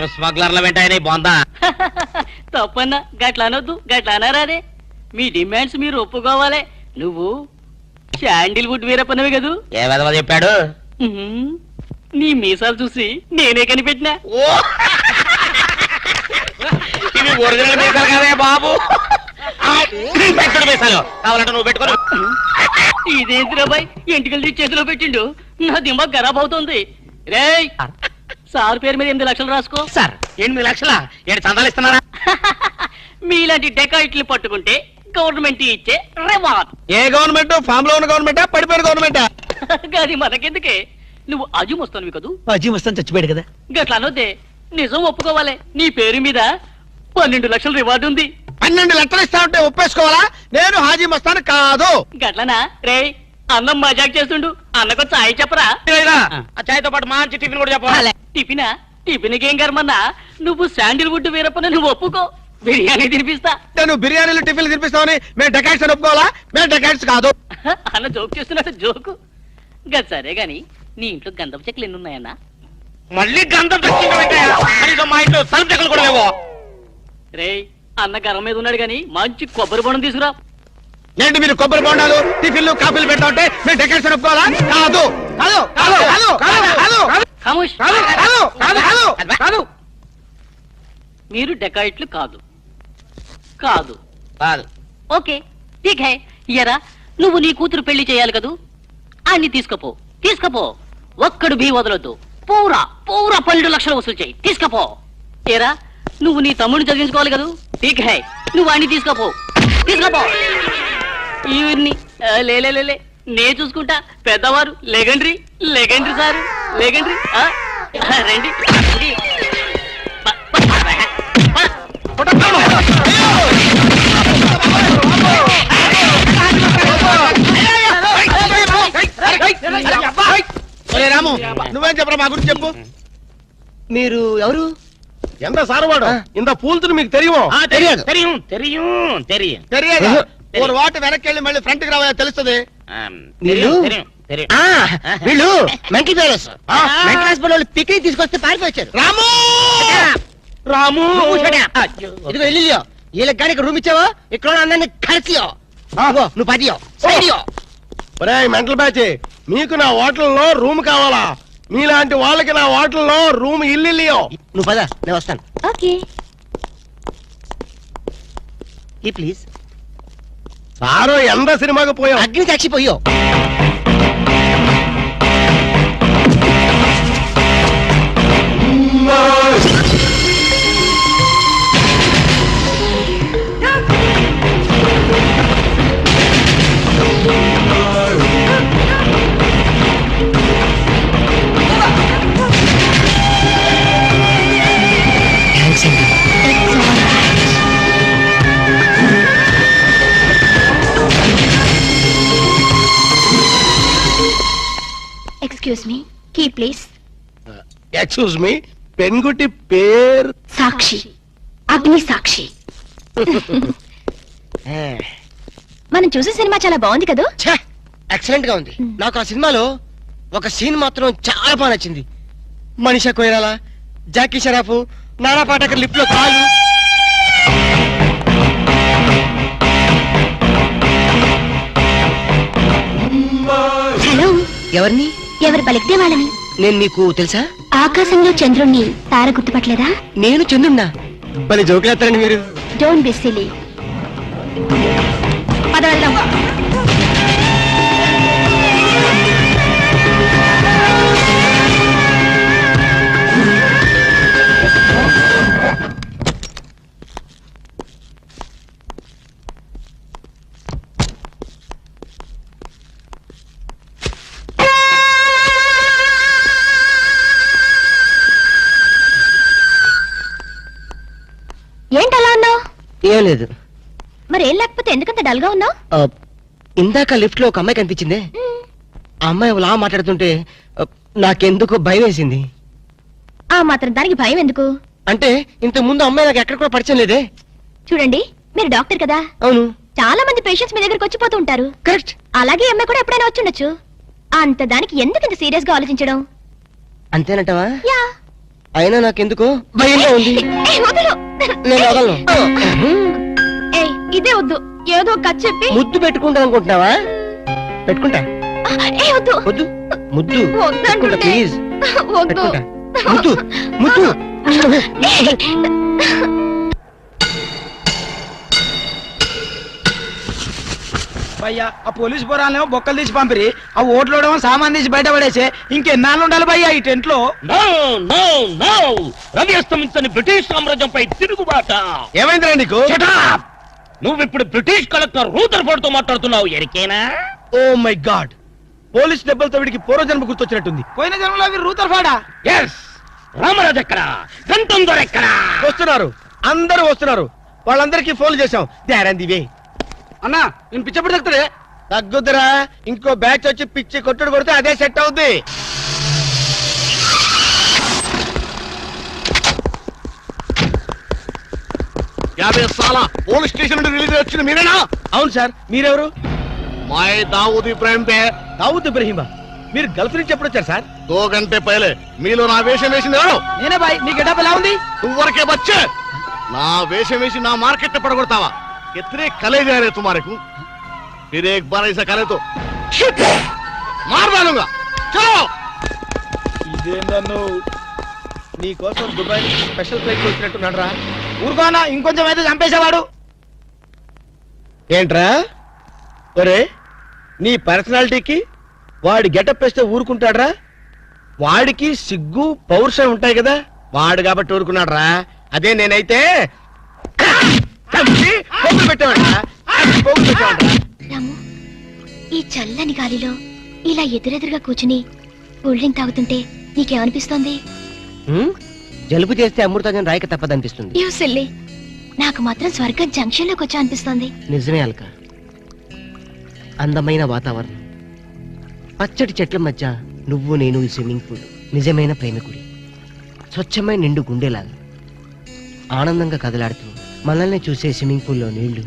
మేము స్మగ్లర్ల వెంటాయని బొందా. తప్పన్నా గట్ల అనొద్దు, గట్ల అనరాదే. మీ డిమాండ్స్ మీరు ఒప్పుకోవాలి. నువ్వు శాండిల్వుడ్ వీరప్పనవి కదూ. ఏ విధవ చెప్పాడు? నీ మీసాలు చూసి నేనే కనిపెట్టినా. ఇవి ఒరిజినల్ మీసాలు కదే బాబు. మీసాలు కావాలంటే నువ్వు పెట్టుకో. ఇదేంటి రాబాయ్, ఎంటికలు చేతిలో పెట్టిండు. నా దిమాగ్ ఖరాబ్ అవుతుంది. రేయ్, సార్ పేరు మీద 8 లక్షలు రాసుకో. సార్ 8 లక్షల ఏంటి చందాలు ఇస్తున్నారా? మీలాంటి డెకాయిట్లు పట్టుకుంటే గవర్నమెంట్ ఇచ్చే రివార్డ్. ఏ గవర్నమెంట్? ఫామ్ లో ఉన్న గవర్నమెంటా, పడిపోయిన గవర్నమెంటా? అది మనకెందుకే, నువ్వు అజీ వస్తాను కదూ. అజీ వస్తాను చచ్చిపోయాడు కదా. గట్ల అనొద్దే, నిజం ఒప్పుకోవాలి. నీ పేరు మీద 12 లక్షల రివార్డు ఉంది. 12 లక్షలు ఇస్తా ఉంటే ఒప్పేసుకోవాలా? నేను హాజీ మస్తాను కాదు. గట్లనా? రేయ్, అన్నం మజాక్ చేస్తుండు. అన్నకు చాయ్ చెప్పరా? ఆ చాయ్తో పాటు మంచి టిఫిన్ కూడా చెప్పాలి. టిఫినా? టిఫిన్కేం కర్మన్నా, నువ్వు శాండిల్వుడ్ వీరప్పని నువ్వు ఒప్పుకో, బిర్యానీ తినిపిస్తా. నేను బిర్యానీలు టిఫిన్లు తినిపిస్తామని మేము డెకాయిట్స్ అని ఒప్పుకోవాలా? మేము డెకాయిట్స్ కాదు. అన్న జోక్ చేస్తున్నట్టు జోకు. గది సరే గాని, నీ ఇంట్లో గంధం చెక్కలు ఎన్ని ఉన్నాయన్నా? మళ్ళీ గంధం తెచ్చుకుంటా. మా ఇంట్లో తలుపు చెక్కలు కూడా లేవో. రేయ్, అన్న గర్వం మీద ఉన్నాడు గాని మంచి కొబ్బరి బొండం తీసుకురా. ఏంటి మీరు కొబ్బరి బొండాలు టిఫిన్లు కాఫీలు పెట్టా ఉంటే మేము డెకాయిట్స్ అని ఒప్పుకోవాలా? కాదు కాదు కాదు కాదు కాదు ఖమోష్. కాదు కాదు కాదు కాదు. మీరు డెకాయిట్లు కాదు. కాదు కాదు. ఓకే, ఠీక్ హై. ఇయరా, నువ్వు నీ కూతురు పెళ్లి చేయాలి కదూ. అన్ని తీసుకపో, తీసుకపో. ఒక్కడు భీ వదలొద్దు. పూరా పూరా 12 లక్షలు వసూలు చేయి. తీసుకపో. ఏరా, నువ్వు నీ తమ్ముడిని చదివించుకోవాలి కదూ. ఠీక్ హై, నువ్వు అన్ని తీసుకపో, తీసుకపో. ఇవన్నీ లే నే చూసుకుంటా. పెద్దవారు లెగండ్రీ లెగండ్రీ సారు లెగండ్రీ. రండి రండి. రాము, నువ్వేం చెప్పరా మా గురించి చెప్పు. మీరు ఎవరు? ఎంత సారవాడు ఇంత పూల్తులు మీకు తెలియమో? తెలియదు తెలియం తెలియం తెలియం తెలియదు. ఒక వాటి వెనక్కి వెళ్ళి మళ్ళీ ఫ్రంట్ కి రావా తెలుస్తుంది. వీళ్ళు మెంటల్ ఫెలోస్. మెంటల్ హాస్పిటల్ వాళ్ళు పిక్నిక్ తీసుకొస్తే పారిపోయారు. రాము రాము ఇదిగో వెళ్ళియో, వీళ్ళకి కానీ ఇక్కడ రూమ్ ఇచ్చావో ఇక్కడ అందరినీ కలిసియో. నువ్వు పదియో సైడియో. మెంటల్ బ్యాచ్, మీకు నా హోటల్లో రూమ్ కావాలా? మీలాంటి వాళ్ళకి నా హోటల్లో రూమ్ ఇల్లు. నువ్వు పద, నేను వస్తాను. Okay please. సారో ఎంత సినిమాకి పోయావు? అగ్ని సాక్షి పోయో. Excuse me, key please. Excuse me, పెన్గుటి పేరు సాక్షి, అగ్ని సాక్షి. మనం చూసే సినిమా చాలా బాగుంది కదా. ఎక్సలెంట్ గా ఉంది. నాకు ఆ సినిమాలో ఒక సీన్ మాత్రం చాలా బాగా నచ్చింది. మనీషా కొయిరాలా, జాకీ షరాఫ్, నానా పాటకర్ లిప్ లో కాలు. హలో, ఎవరిని? ఎవరు పలికితే వాళ్ళని. నేను నీకు తెలుసా? ఆకాశంలో చంద్రుణ్ణి తార గుర్తుపట్టలేదా? నేను చంద్రున్నా. భలే జోకులేస్తారండి మీరు. Don't be silly. పద వెళ్దాం. ఏంటలా ఉన్నావు? ఏం లేదు. మరి ఏం లేకపోతే ఎందుకంత డల్ గా ఉన్నావు? ఇందాక లిఫ్ట్ లో ఒక అమ్మాయి కనిపించింది. ఆ అమ్మాయి అలా మాట్లాడుతుంటే నాకెందుకు భయం వేసింది. ఆ మాత్రం దానికి భయం ఎందుకు? అంటే ఇంతకు ముందు అమ్మాయి నాకు ఎక్కడ కూడా పరిచయం లేదే. చూడండి, మీరు డాక్టర్ కదా. అవును. చాలా మంది పేషెంట్స్ మీ దగ్గరకు వచ్చిపోతూ ఉంటారు. కరెక్ట్. అలాగే అమ్మాయి కూడా ఎప్పుడైనా వచ్చి ఉండొచ్చు. అంత దానికి ఎందుకు ఇంత సీరియస్ గా ఆలోచించడం? అంతేనంటవా? యా. అయినా నాకెందుకో భయంగా ఉంది. ఏయ్, వదలు. నేను వదలను. ఏయ్, ఇదే వద్దు. ఏదో కథ చెప్పి ముద్దు పెట్టుకుంటా అనుకుంటున్నావా? పెట్టుకుంటా. ఏ వద్దు. వద్దు. ముద్దు వద్దు పెట్టుకుంటా అంటుంటే. ప్లీజ్. వద్దు. పెట్టుకుంటా. ముద్దు ముద్దు. భయ్యా ఆ పోలీస్ పోరాలేమో బొక్కలు తీసి పంపిరి, ఆ ఓట్లోడేమో సామాన్ తీసి బయట పడేసి ఇంకెన్నాళ్ళు ఉండాలి భయ్యా ఈ టెంట్ లో? నో నో నో రవి అస్తమించని బ్రిటిష్ సామ్రాజ్యంపై తిరుగుబాట. ఏమైందిరా నీకు? Shut up! నువ్వు ఇప్పుడు బ్రిటిష్ కలెక్టర్ రూదర్ఫోర్డ్ తో మాట్లాడుతున్నావు. ఎరికేనా? ఓ మై గాడ్, పోలీస్ దెబ్బలతో వీడికి పూర్వజన్మ గుర్తొచ్చినట్టుంది. పోయిన జన్మలో అవి రూతర్ఫాడా? ఎస్. రామరాజు ఎక్కడ? గంటం దొర ఎక్కడ? వస్తున్నారు, అందరూ వస్తున్నారు. వాళ్ళందరికీ ఫోన్ చేశాం. వే అన్నా నేను పిచ్చప్పుడు తగ్గుతాడే. తగ్గుద్దురా, ఇంకో బ్యాచ్ వచ్చి పిచ్చి కొట్టుడు కొడితే అదే సెట్ అవుద్ది. పోలీస్ స్టేషన్ నుండి రిలీజ్ వచ్చిన మీరేనా? అవును సార్, మీరెవరు? మై దావూద్ ఇబ్రాహిం దే. దావుద్ ఇబ్రహీమా, మీరు గల్ఫ్ నుంచి ఎప్పుడు వచ్చారు సార్? 2 గంటే పైలే. మీలో నా వేషం వేసింది ఎవరు? నేనే బాయ్, నీ గెటప్ ఎలా ఉంది? నువ్వరకే బచ్చే. నా వేషం వేసి నా మార్కెట్ పడగొడతావా? कितने कले जा रहे तुम्हारे को? फिर एक बार ऐसा करे तो मार डालूंगा. चलो. ఇదేందన్ను నీ కోసం దుబాయ్ నుంచి స్పెషల్ ఫ్లైట్ వచ్చినట్టున్నాడు రా. ఊరుకోనా, ఇంకొంచెం అయితే చంపేసేవాడు. ఏంట్రా ఒరే, నీ పర్సనాలిటీకి వాడి గెటప్ వేస్తే ఊరుకుంటాడ్రా? వాడికి సిగ్గు పౌరుషం ఉంటాయి కదా, వాడు కాబట్టి ఊరుకున్నాడు రా. అదే నేనైతే చంపి పోగులు పెట్టేవాడ్రా. పోగులు పెట్టేవాడ్రా. రాము, ఈ చల్లని గాలిలో ఇలా ఎదురెదురుగా కూర్చుని కూల్ డ్రింక్ తాగుతుంటే నీకేమనిపిస్తోంది? జలుబు చేస్తే అమృతాజన్ రాయక తప్పదనిపిస్తుంది. యూ సిల్లీ, నాకు మాత్రం స్వర్గం జంక్షన్ లోకి వచ్చా అనిపిస్తోంది. నిజమే అల్క. అందమైన వాతావరణం, పచ్చటి చెట్ల మధ్య నువ్వు నేను ఈ స్విమ్మింగ్ పూల్ నిజమైన ప్రేమికుడి. స్వచ్ఛమైన నిండు గుండెలాగా ఆనందంగా కదలాడుతూ మనల్ని చూసే స్విమ్మింగ్ పూల్లో నీళ్లు.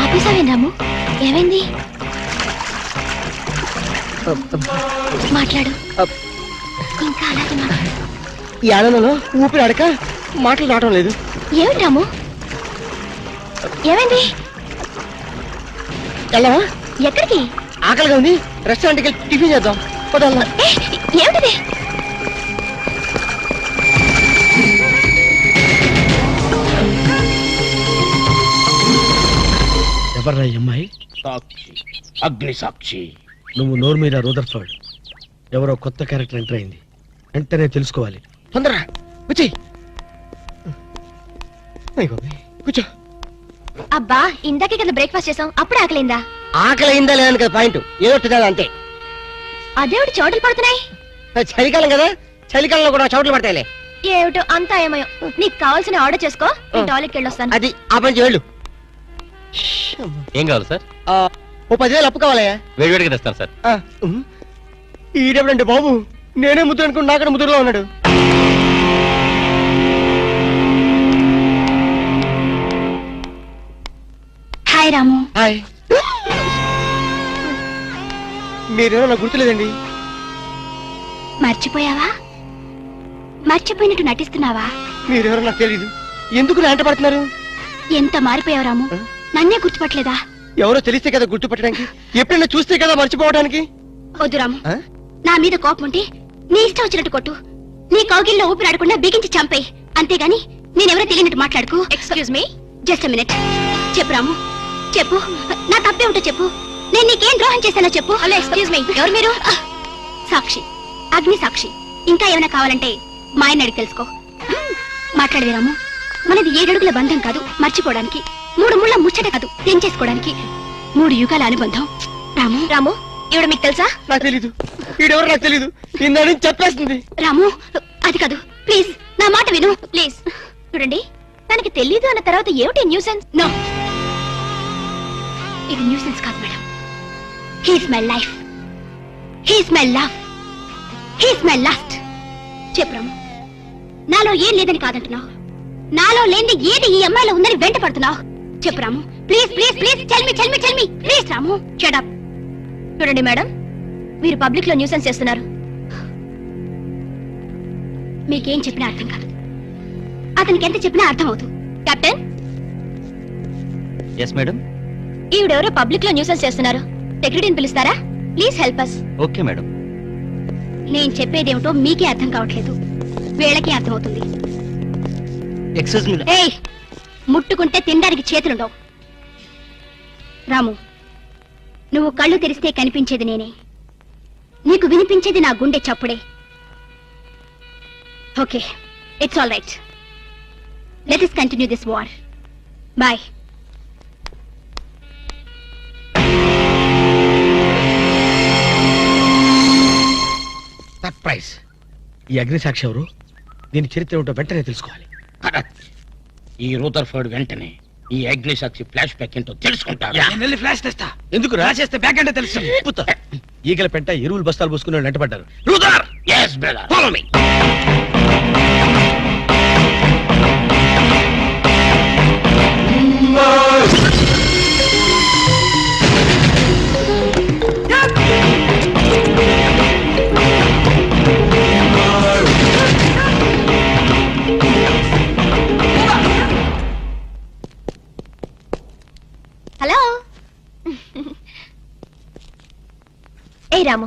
ఆపేసావేం రాము? ఏమైంది? మాట్లాడు, ఇంకా అలాగే మాట్లాడు. ఈ ఆనందంలో ఊపిరి ఆడక మాటలు రావడం లేదు. ఏమిటి రాము, ఏమైంది? వెళ్ళవా? ఎక్కడికి? ఆకలిగా ఉంది, రెస్టారెంట్కి వెళ్ళి టిఫిన్ చేద్దాం. పదల్లా. ఏమిటిది? ఎవర్రా ఈ అమ్మాయి? సాక్షి, అగ్ని సాక్షి. నువ్వు నోరు మీద రూదర్ఫోర్డ్, ఎవరో కొత్త క్యారెక్టర్ ఎంటర్ అయింది. వెంటనే తెలుసుకోవాలి. తొందరగా వచ్చి కూర్చో. అబ్బా, ఇందాకే కదా బ్రేక్ఫాస్ట్ చేసాం, అప్పుడు ఆకలిందా? ఆకలి అయిందా లేదని కదా పాయింట్, ఏదో తినాలి అంతే. అదేమిటి చోటులు పడుతున్నాయి? చలికాలం కదా, చలికాలంలో కూడా చోట్లు పడతాయిలే. ఏమిటో అంతా ఏమయో. నీకు కావాల్సిన ఆర్డర్ చేసుకో, నేను టాయిలెట్కి వెళ్ళొస్తాను. అది ఆ పని వెళ్ళు. ఏం కావాలి సార్? ఓ 10,000 అప్పు కావాలయ్యా. వేడివేడిగా తెస్తాను సార్. ఈడెవడండి బాబు, నేనే ముద్దు అనుకుని నాకన్నా ముద్దులో ఉన్నాడు. హాయ్ రాము. హాయ్. మీరేమో నాకు గుర్తులేదండి. మర్చిపోయావా? మర్చిపోయినట్టు నటిస్తున్నావా? మీరెవరో నాకు తెలీదు. ఎందుకు నా వెంట పడుతున్నారు? ఎంత మారిపోయావు రాము, నన్నే గుర్తుపట్టలేదా? ఎవరో తెలిస్తే కదా గుర్తుపట్టడానికి, ఎప్పుడైనా చూస్తే కదా మర్చిపోవడానికి. వద్దు రాము, ఆ? నా మీద కోపం ఉంటే నీ ఇష్టం వచ్చినట్టు కొట్టు, నీ కౌగిల్లో ఊపిరాడకుండా బిగించి చంపే. అంతేగాని నేనెవరో తెలియనట్టు మాట్లాడుకు. Excuse me, just minute. చెప్పు రాము, చెప్పు. నా తప్పే ఉంటే చెప్పు. నేను నీకేం ద్రోహం చేశానో చెప్పు. హలో, ఎక్స్క్యూజ్ మీ, ఎవరు మీరు? సాక్షి, అగ్ని సాక్షి. ఇంకా ఏమైనా కావాలంటే మా ఆయన అడిగి తెలుసుకో. మాట్లాడవే రాము, మనది 7 అడుగుల బంధం కాదు మర్చిపోవడానికి, 3 ముళ్ళ ముచ్చట కాదు తెంచేసుకోవడానికి, 3 యుగాల అనుబంధం. రాము, రాము, ఇవిడ మీకు తెలుసా? నాకు తెలీదు. ఈడెవరో నాకు తెలీదు. ఇందని చెప్పేస్తుంది. రాము, అది కాదు, ప్లీజ్ నా మాట విను, ప్లీజ్. చూడండి, తనకి తెలీదు అన్న తర్వాత ఏమిటి న్యూసెన్స్? నో, ఇది న్యూసెన్స్ కాదు madam. He's my life, he's my love, he's my last. చెప్పు రాము, నాలో ఏం లేదని కాదంటున్నావు, నాలో లేని ఏది ఈ అమ్మాయిలో ఉందని వెంట పడుతున్నావు. చెప్పు Ramu, please please please, tell me please Ramu. Shut up. చూడండి మేడం, వీరు పబ్లిక్ లో న్యూసెన్స్ చేస్తున్నారు. మీకేం చెప్పినా అర్థం కాదు. అతనికి ఎంత చెప్పినా అర్థం అవుతుంది. Captain, yes madam. ఈవిడెవరో పబ్లిక్ లో న్యూసెన్స్ చేస్తున్నారు. సెక్రటరీని పిలుస్తారా? Please help us. Okay madam. నేను చెప్పేదేమిటో మీకే అర్థం కావట్లేదు, వీళ్ళకి అర్థమవుతుంది. Excuse me. ఏయ్, ముట్టుకుంటే తినడానికి చేతులుండవు. రాము, నువ్వు కళ్ళు తెరిస్తే కనిపించేది నేనే, నీకు వినిపించేది నా గుండె చప్పుడే. Okay, it's all right. Let us continue this war. Bye. Surprise. ఈ అగ్నిసాక్షి ఎవరు? దీని చరిత్ర ఏమిటో వెంటనే తెలుసుకోవాలి. ఈ రూదర్ఫర్డ్ వెంటనే ఈ అగ్నిసాక్షి ఫ్లాష్ బ్యాక్ ఏంటో తెలుసుకుంటాడు. నేను వెళ్ళి ఫ్లాష్ తెస్తా. ఎందుకు ఫ్లాష్ చేస్తే బ్యాక్ అంటే తెలుసు. ఈగల పెంట ఎరువులు బస్తాలు పూసుకుని వెంటబడ్డారు. రూదర్, yes brother, follow me. Hello. ఏ రాము,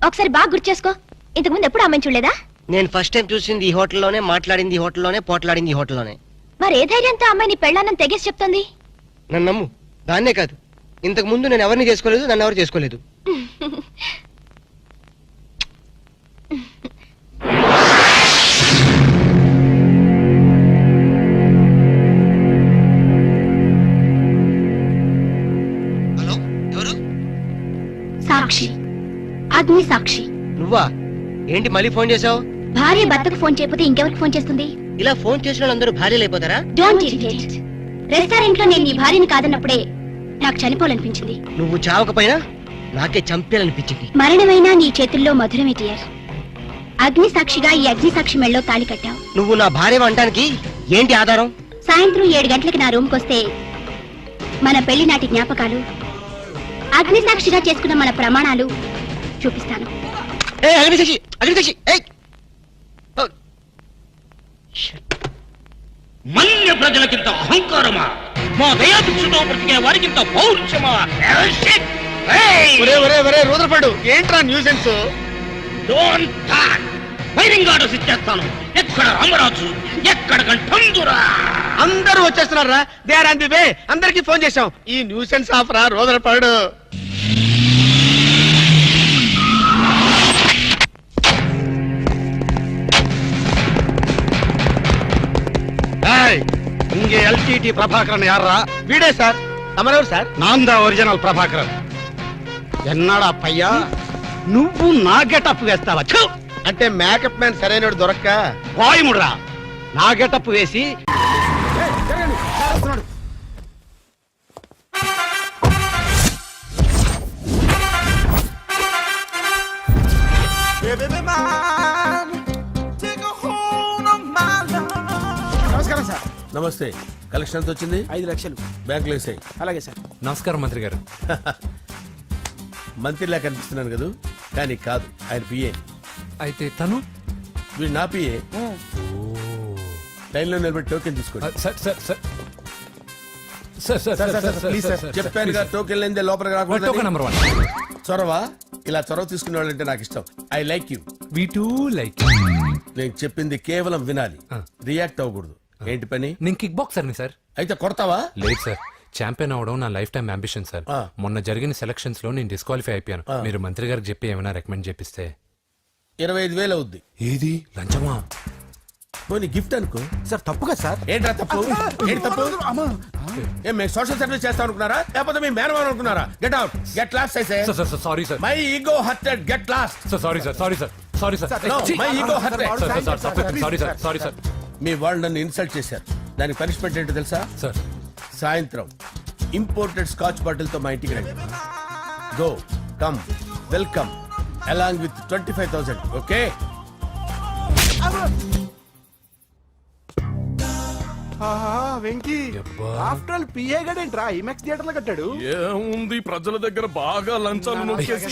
ఒకసారి బాగా గుర్తు చేసుకో. ఇంతకుముందు ఎప్పుడు అమ్మాయిని చూడలేదా? నేను ఫస్ట్ టైం చూసింది ఈ హోటల్లోనే, మాట్లాడింది ఈ హోటల్లోనే, పోట్లాడింది ఈ హోటల్లోనే. మరి ఏ ధైర్యంతో అమ్మాయిని పెళ్ళానని తెగేసి చెప్తుంది? నన్ను నమ్ము. దాన్నే కాదు, ఇంతకు ముందు నేను ఎవరిని చేసుకోలేదు, నన్ను ఎవరు చేసుకోలేదు. హలో, ఎవరు? సాక్షి, అగ్ని సాక్షి. నువ్వా? ఏంటి మళ్ళీ ఫోన్ చేసావు? భార్య భర్తకు ఫోన్ చేయకపోతే ఇంకెవరికి ఫోన్ చేస్తుంది? ఇలా ఫోన్ చేసిన వాళ్ళందరూ భార్యలు అయిపోతారా? Don't irritate. రెస్టారెంట్ లో నేను నీ భార్యని కాదన్నప్పుడే నాకు చనిపోవాలనిపించింది. నువ్వు చావకపోయినా నాకే చంపేయాలనిపించింది. మరణమైనా నీ చేతుల్లో మధురమే డియర్. అగ్ని సాక్షిగా ఈ అగ్ని సాక్షి మెళ్ళో తాళి కట్టావు. నువ్వు నా భార్య అనడానికి ఏంటి ఆధారం? సాయంత్రం 7 గంటలకి నా రూమ్కి వస్తే మన పెళ్లి నాటి జ్ఞాపకాలు, అగ్ని సాక్షిగా చేసుకున్న మన ప్రమాణాలు చూపిస్తాను. ఏ అగ్నిసాక్షి, అగ్నిసాక్షి, ఏయ్! ఓ, మన్య ప్రజలకింత అహంకారమా? మా దయాభిక్షతో బ్రతికే వారికింత పౌరుషమా? ఒరే ఒరే ఒరే రూదర్ఫర్డ్, ఏంట్రా nuisance? Don't talk. Firing orders ఇచ్చేస్తాను. ఎక్కడ రామరాజు, ఎక్కడ గంటందురా? అందరూ వచ్చేస్తున్నారా? They are on the way. అందరికి ఫోన్ చేశాం. ఈ న్యూసెన్స్ ఆఫ్ రా రూదర్ఫర్డ్. இங்கே எல்டிடி பிரபாகரன் யாரா? వీడే సార్. తమరెవరు సార్? நான் தான் ఒరిజినల్ ప్రభాకరన్. ఎన్నాడా పయ్యా, నువ్వు నా గెటప్ వేస్తావా? ఛు! అంటే మేకప్ మ్యాన్ సరైనడు దొరక్క వాయుముడ్రా, నా గెటప్ వేసి నమస్కారం సార్. నమస్తే. కలెక్షన్ ఎంత వచ్చింది? 5 లక్షలు. బ్యాంకులో వేసాయి. అలాగే సార్. నమస్కారం మంత్రి గారు. మంత్రిలా కనిపిస్తున్నాను కదా, కానీ కాదు, ఆయన పిఏ. అయితే తను వీడు నా పిఏ. లైన్లో నిలబెట్టి టోకెన్ తీసుకోండి. చెప్పానుగా, టోకెన్ లేదే లోపలికి రాకూడదు. నెంబర్ 1 చొరవ. ఇలా చొరవ తీసుకునే వాళ్ళంటే నాకు ఇష్టం. I like you. We two like. నేను చెప్పింది కేవలం వినాలి, రియాక్ట్ అవ్వకూడదు. ఏంటి పని? నేను కిక్ బాక్సర్ని సార్. అయితే కొడతావా? లేదు సార్, ఛాంపియన్ అవడం నా లైఫ్ టైం అంబిషన్ సార్. మొన్న జరిగిన సెలక్షన్స్ లో నేను డిస్క్వాలిఫై అయిపోయాను. మీరు మంత్రి గారికి చెప్పి ఏమైనా రికమెండ్ చేపిస్తే. 25,000 అవుద్ది. ఏది లంచమా? పోనీ గిఫ్ట్ అనుకో. సార్ తప్పుగా సార్. ఏంట్రా తప్పు? ఏంటి తప్పు? ఏం మేము సోషల్ సర్వీస్ చేస్తాం అనుకున్నారా, లేకపోతే మీ మేనమాన్ అనుకున్నారా? Get out, get lost. Sorry sir. My ego hurted, get lost. Sorry sir. Sorry sir. No, my ego hurt. Sorry sir. మీ వాళ్ళు నన్ను ఇన్సల్ట్ చేశారు. దానికి పనిష్మెంట్ ఏంటో తెలుసా? సార్, సాయంత్రం ఇంపోర్టెడ్ స్కాచ్ బాటిల్ తో మా ఇంటికి రండి. Go, come, welcome along with 25,000. Okay? Venky యబ్బా. ఆఫ్టర్ ఆల్ పిఏ గడేంట్రా ఇమెక్స్ థియేటర్ లో కట్టాడు ఏముంది ప్రజల దగ్గర బాగా లంచాలు నొక్కేసి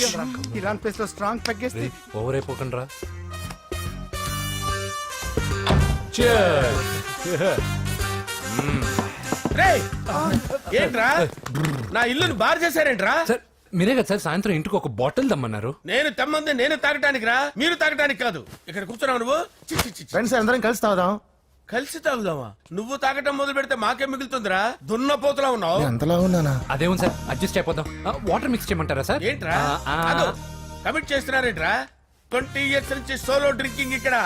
ఇరాన్ ప్లేస్ లో స్ట్రాంగ్ తగ్గేస్తే ఓవర్ అయిపోకండి రా. రేయ్, ఏంట్రా నా ఇల్లుని బార్ చేశారేంట్రా? సార్ మీరే కదా సార్ సాయంత్రం ఇంటికి ఒక బాటిల్ దమ్మన్నారు. నేను తెమ్మంది నేను తాగటానికి రా, మీరు తాగటానికి కాదు. ఇక్కడ కూర్చున్నావు నువ్వు. చి, చి, చి, చి. ఫ్రెండ్స్ అందరం కలిసి తాగుదాం కలిసి తాగుదామా? నువ్వు తాగటం మొదలు పెడితే మాకే మిగులుతుందిరా. దున్నపోతులా ఉన్నావు. ఎంతలా ఉన్నానా అదేమో సార్ అడ్జస్ట్ అయిపోదాం. వాటర్ మిక్స్ చేయమంటారా సార్? ఏంట్రా ఆ, ఆ, కమిట్ చేస్తున్నారేంట్రా? 20 ఇయర్స్ నుంచి సోలో డ్రింకింగ్ ఇక్కడ.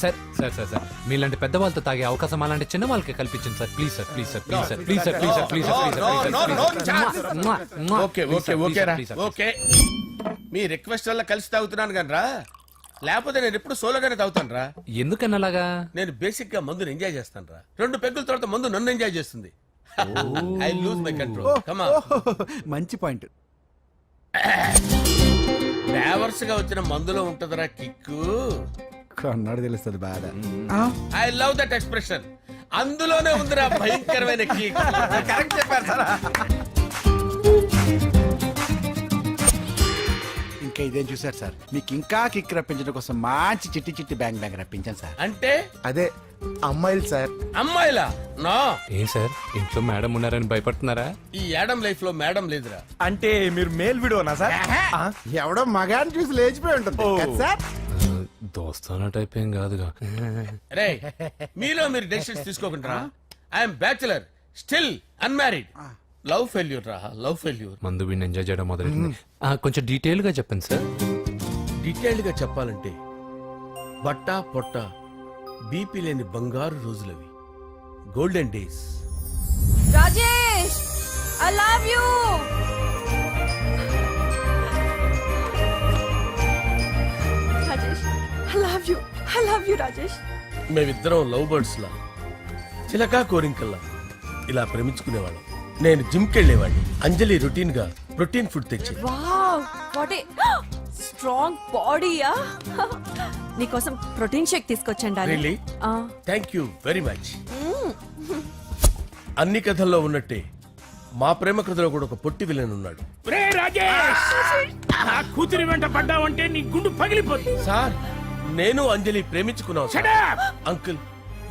సార్ సార్ సార్ సార్ మీలాంటి పెద్ద వాళ్ళతో తాగే అవకాశం అలాంటి చిన్న వాళ్ళకి కల్పించండి sir. Please sir please sir please sir please sir please sir please sir okay okay okay రా ఓకే. మీ రిక్వెస్ట్ వల్ల కలిసి తాగుతున్నాను కానీ రా, లేకపోతే నేను ఎప్పుడు సోలోగానే తాగుతాను రా. ఎందుకన్నా అలాగా? నేను బేసిక్ గా మందుని ఎంజాయ్ చేస్తాను రా. 2 పెగ్గుల తర్వాత మందు నన్ను ఎంజాయ్ చేస్తుంది. I lose my control. Come on. మంచి పాయింట్ ఫ్లేవర్స్ గా వచ్చిన మందులో ఉంటదిరా కిక్కు. కన్నాడు తెలుస్తుంది బాధ ఐ లవ్ దట్ ఎక్స్ప్రెషన్. అందులోనే ఉందిరా భయంకరమైన కిక్. కరెక్ట్ చెప్పారు సార్ ఇంకా ఇదేం చూసారు సార్ మీకు ఇంకా కిక్ రప్పించడం కోసం మంచి చిట్టి చిట్టి బ్యాంగ్ బ్యాంగ్ రప్పించాను సార్ అంటే అదే అమ్మాయిలు సార్ అమ్మాయిలా? నా ఏం సార్ ఇంట్లో మేడం ఉన్నారని భయపడుతున్నారా? ఈ యాడమ్ లైఫ్ లో మేడం లేదురా. అంటే మీరు మేల్ వీడియోనా సార్ ఎవడో మగాన్ని చూసి లేచిపోయి ఉంటుంది కదా సార్ దోస్తానా టైప్ ఏం కాదుగా. రే మీలో మీరు డెసిషన్స్ తీసుకోకుండా. I'm bachelor still unmarried. Love failure రా, లవ్ ఫెయిల్యూర్. మందు వీడిని ఎంజాయ్ చేయడం మొదలైంది. కొంచెం డీటెయిల్ గా చెప్పండి సార్. డీటెయిల్డ్ గా చెప్పాలంటే బట్టా పొట్ట బీపీ లేని బంగారు రోజులవి, golden days. Rajesh I love you. Rajesh I love you. I love you Rajesh. మేమిద్దరం లవ్ బర్డ్స్ లా, చిలకా కోరింకల్లా ఇలా ప్రేమించుకునేవాళ్ళం. నేను జిమ్ కెళ్ళేవాడిని. అంజలి రొటీన్ గా ప్రోటీన్ ఫుడ్ తెచ్చి. వావ్ వాట్ ఏ స్ట్రాంగ్ బాడీయా. నీకోసం ప్రోటీన్ షేక్ తీసుకొచ్చండి. Really thank you very much. అన్ని కథల్లో ఉన్నట్టే మా ప్రేమ కథలో కూడా ఒక పొట్టి విలన్ ఉన్నాడు. కూతురి వెంట పడ్డావంటే నీ గుండు పగిలిపోతుంది. సార్ నేను అంజలి ప్రేమించుకున్నాను సార్. అంకుల్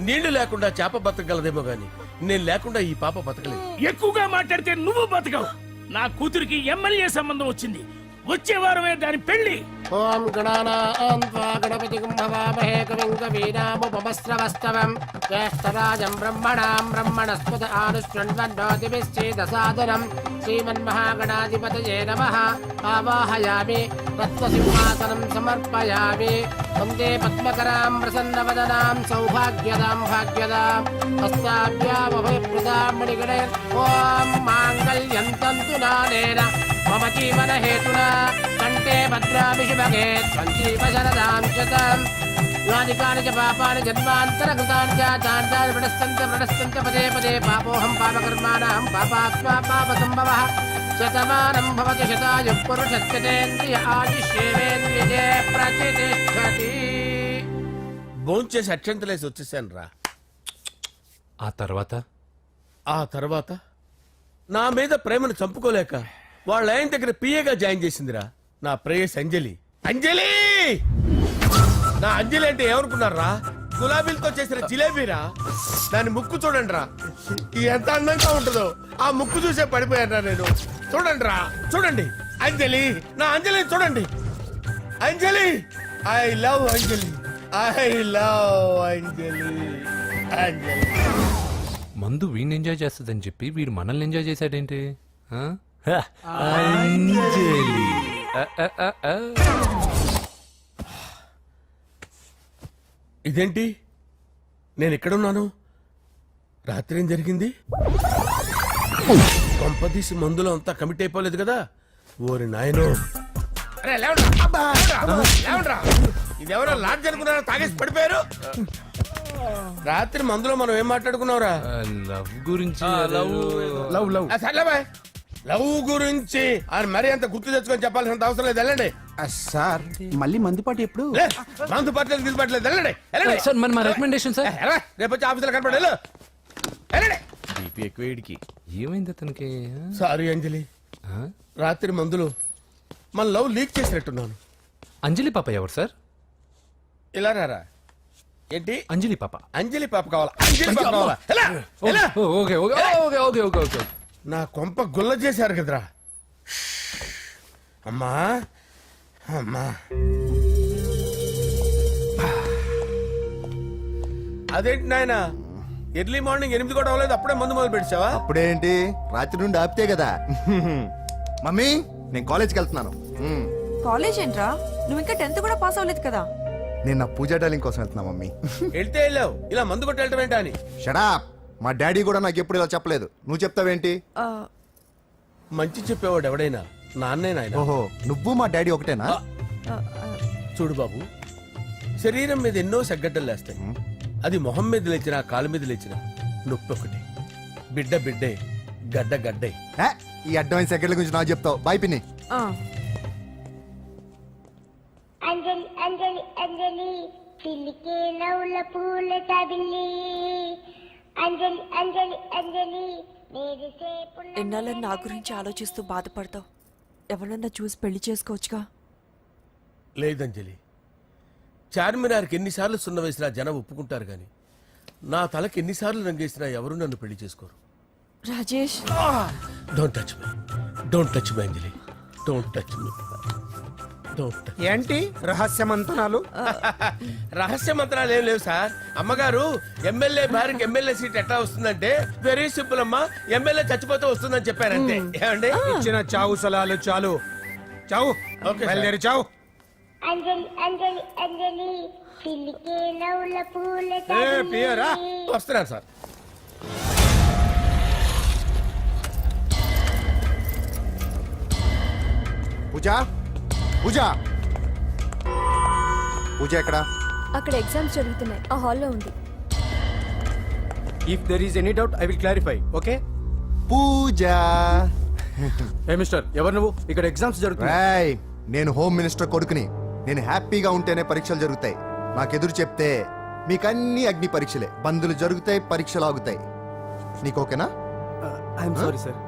నీళ్లు లేకుండా చేప బతకగలదేమో గాని నేను లేకుండా ఈ పాప బతకలేదు. ఎక్కువగా మాట్లాడితే నువ్వు బతకవు. నా కూతురికి ఎమ్మెల్యే సంబంధం వచ్చింది. వచ్చే వారమే దాని పెళ్లి. ఓం గణానాం త్వా గణపతిం భవామహే కవిం కవీనాముపమస్రవస్తవం జ్యేష్ఠరాజం బ్రహ్మణాం బ్రహ్మణస్పద ఆనుష్ణ్వన్నోతిభిశ్చేదసాదనం శ్రీమన్మహాగణాధిపతయే నమః. ఆవాహయామి తత్వసింహాసనం సమర్పయామి. వందే పద్మకరాం ప్రసన్నవదనాం సౌభాగ్యదాం భాగ్యదాం హస్తాభ్యామభయప్రదాం మణిగణైర్. ఓం మాంగళ్యం తంతు నానేన మమ జీవన హేతునా కంటే భద్రామి శుభగే త్వం జీవ శరదాం శతం. యాని కాని చ పాపాని జన్మాంతరకృతాని చ తాని ప్రణశ్యంత పదే పదే పాపోహం పాపకర్మాణం పాపాత్మా పాపసంభవః. శతమానం భవతి శతాయుః పురుషస్యతేంద్రియ ఆయుష్యేవేంద్రియే ప్రతిష్టతి. భోంచేసి అక్షంతలేసి వచ్చేసాను రా. ఆ తర్వాత ఆ తర్వాత నా మీద ప్రేమను చంపుకోలేక వాళ్ళ ఆయన దగ్గర పిఏగా జాయిన్ చేసిందిరా నా ప్రేయస్ అంజలి. అంజలి నా అంజలి అంటే ఏమనుకున్నారా? గులాబీలతో చేసిన జిలేబీరా. దాని ముక్కు చూడండి రా ఎంత అందంగా ఉంటుందో. ఆ ముక్కు చూసే పడిపోయారా నేను. చూడండి రా చూడండి అంజలి, నా అంజలిని చూడండి. Anjali I love Anjali, I love Anjali. Anjali మందు వీడిని ఎంజాయ్ చేస్తుందని చెప్పి వీడు మనల్ని ఎంజాయ్ చేశాడేంటి? ఆ? హ, అంజలి. ఇదేంటి నేను ఎక్కడున్నాను? రాత్రి ఏం జరిగింది? కొంపదీసి మందులో అంతా కమిట్ అయిపోలేదు కదా? ఓరి నాయనో. అరే లేవండ్రా. లేవండ్రా. ఇదెవరో లాడ్జ్ అనుకున్నారా? తాగేసి పడిపోయారు. రాత్రి మందులో మనం ఏం మాట్లాడుకున్నావురా? లవ్ గురించి. లవ్ లవ్ సర్లే బాయ్. లవ్ గురించి అని మరీ అంత గుర్తు తెచ్చుకొని చెప్పాల్సినంత అవసరం లేదు. వెళ్ళండి. సార్ మళ్ళీ మందుపాటి ఎప్పుడు మందు పట్టలేదు గిల్లు పట్టలేదు. వెళ్ళండి వెళ్ళండి. సార్ మరి మా రికమెండేషన్ సార్. రేపు వచ్చి ఆఫీసులో కనపడేలు. బీపీ ఎక్కువ వీడికి. ఏమైంది అతనికి సారీ అంజలి, ఆ? రాత్రి మందులు మన లవ్ లీక్ చేసినట్టున్నాను. అంజలి పాప ఎవరు సార్? ఇలా రారా. ఏంటి అంజలి పాప. అంజలి పాప కావాలా? అంజలి పాప కావాలా? ఎలా? ఎలా? Okay okay okay okay okay okay. నా కొంప గుల్ల చేశారు కదరా. అమ్మా అమ్మా, అదేంటి నాయన ఎర్లీ మార్నింగ్ 8 కూడా అవ్వలేదు, అప్పుడే మందు మొదలు పెడిచావా? అప్పుడేంటి, రాత్రి నుండి ఆపితే కదా. మమ్మీ నేను కాలేజ్కి వెళ్తున్నాను. కాలేజ్ ఏంట్రా, నువ్వు ఇంకా 10th కూడా పాస్ అవ్వలేదు కదా. నేను నా పూజా డాలింగ్ కోసం వెళ్తున్నా మమ్మీ. వెళ్తే వెళ్ళావు, ఇలా మందు కొట్టి వెళ్ళటం ఏంటా అని. షడా, మా డాడీ కూడా నాకు ఎప్పుడు ఇలా చెప్పలేదు. నువ్వు చెప్తావేంటి? ఆ, మంచి చెప్పేవాడు ఎవడైనా నాన్నే నాయన. ఓహో, నువ్వు మా డాడీ ఒకటేనా? ఆ, ఆ, చూడు బాబు, శరీరం మీద ఎన్నో సగ్గడ్డలు లేస్తాయి. అది మొహం మీద లేచినా కాలు మీద లేచినా నొప్పి ఒకటి. బిడ్డ బిడ్డే, గడ్డ గడ్డే. ఏ, ఈ అడ్వాన్స్ సెకండ్ల గురించి నాకు చెప్తావు. బాయ్ పిన్ని. ఆ. అంజలి అంజలి అంజలి చిల్లికే నవ్వుల పూల తబిల్లి అంజలి అంజలి అంజలి మేరిసే ఎన్నాళ్ళని నా గురించి ఆలోచిస్తూ బాధపడతావు. ఎవరన్నా చూసి పెళ్లి చేసుకోవచ్చుగా. లేదంజలి, చార్మినార్కి ఎన్నిసార్లు సున్న వేసినా జనం ఒప్పుకుంటారు గాని నా తలకి ఎన్నిసార్లు రంగేసినా ఎవరు నన్ను పెళ్లి చేసుకోరు. Rajesh, don't touch me, don't touch me Anjali, don't touch me, don't touch. ఏంటి రహస్య మంతనాలు? రహస్య మంత్రాలు ఏం లేవు సార్. అమ్మగారు ఎమ్మెల్యే భార్యకి ఎమ్మెల్యే సీట్ ఎట్లా వస్తుందంటే వెరీ సింపుల్ అమ్మా, ఎమ్మెల్యే చచ్చిపోతే వస్తుందని చెప్పారంతే. ఏమండి? ఇచ్చిన చావు సలాలు చాలు. చావు. Okay sir. బయలుదేరి చావు. అంజలి అంజలి అంజలి చిల్లికే నవ్వుల పూల పియరా. వస్తున్నాను సార్. పూజ, పూజ, పూజ ఎక్కడ? అక్కడ ఎగ్జామ్స్ జరుగుతున్నాయి, ఆ హాల్లో ఉంది. If there is any doubt I will clarify. Okay Pooja. Hey mister, ఎవరు నువ్వు? ఇక్కడ ఎగ్జామ్స్ రేయ్, నేను హోమ్ మినిస్టర్ కొడుకుని. నేను హ్యాపీగా ఉంటేనే పరీక్షలు జరుగుతాయి. నాకెదురు చెప్తే మీకన్నీ అగ్ని పరీక్షలే. బందులు జరుగుతాయి, పరీక్షలు ఆగుతాయి. నీకు ఓకేనా? I'm sorry sir.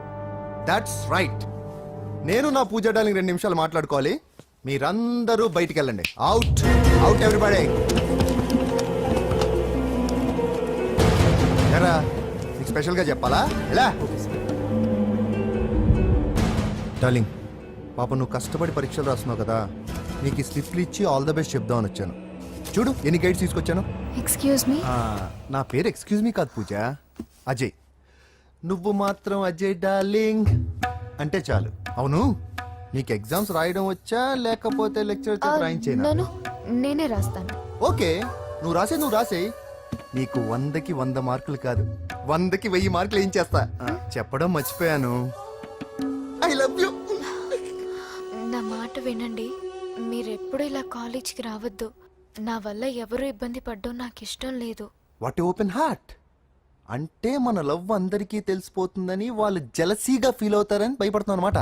That's right. నేను నా పూజ డార్లింగ్ 2 నిమిషాలు మాట్లాడుకోవాలి. మీరందరూ బయటికి వెళ్ళండి. Out out everybody. ఎరా, నీకు స్పెషల్గా చెప్పాలా? ఎలా డార్లింగ్, పాప నువ్వు కష్టపడి పరీక్షలు రాస్తున్నావు కదా, నీకు ఈ స్లిప్లు ఇచ్చి ఆల్ ద బెస్ట్ చెప్దామని వచ్చాను. చూడు ఎన్ని గైడ్స్ తీసుకొచ్చాను. Excuse me. నా పేరు ఎక్స్క్యూజ్ మీ కాదు పూజ, అజయ్. నువ్వు మాత్రం అజయ్ డార్లింగ్ అంటే చాలు. అవును, నీకు ఎగ్జామ్స్ రాయడం వచ్చా లేకపోతే లెక్చర్ రాయించేనా? నేనే రాస్తాను. ఓకే, నువ్వు రాసేయి. నీకు 100కి 100 మార్కులు కాదు, 100కి 1000 మార్కులు ఏం చేస్తా. చెప్పడం మర్చిపోయాను, ఐ లవ్ యూ. నా మాట వినండి, మీరెప్పుడు ఇలా కాలేజీకి రావద్దు. నా వల్ల ఎవరు ఇబ్బంది పడ్డం నాకు ఇష్టం లేదు. What open heart. అంటే మన లవ్ అందరికీ తెలిసిపోతుందని వాళ్ళు జలసీగా ఫీల్ అవుతారని భయపడుతున్నాం అనమాట.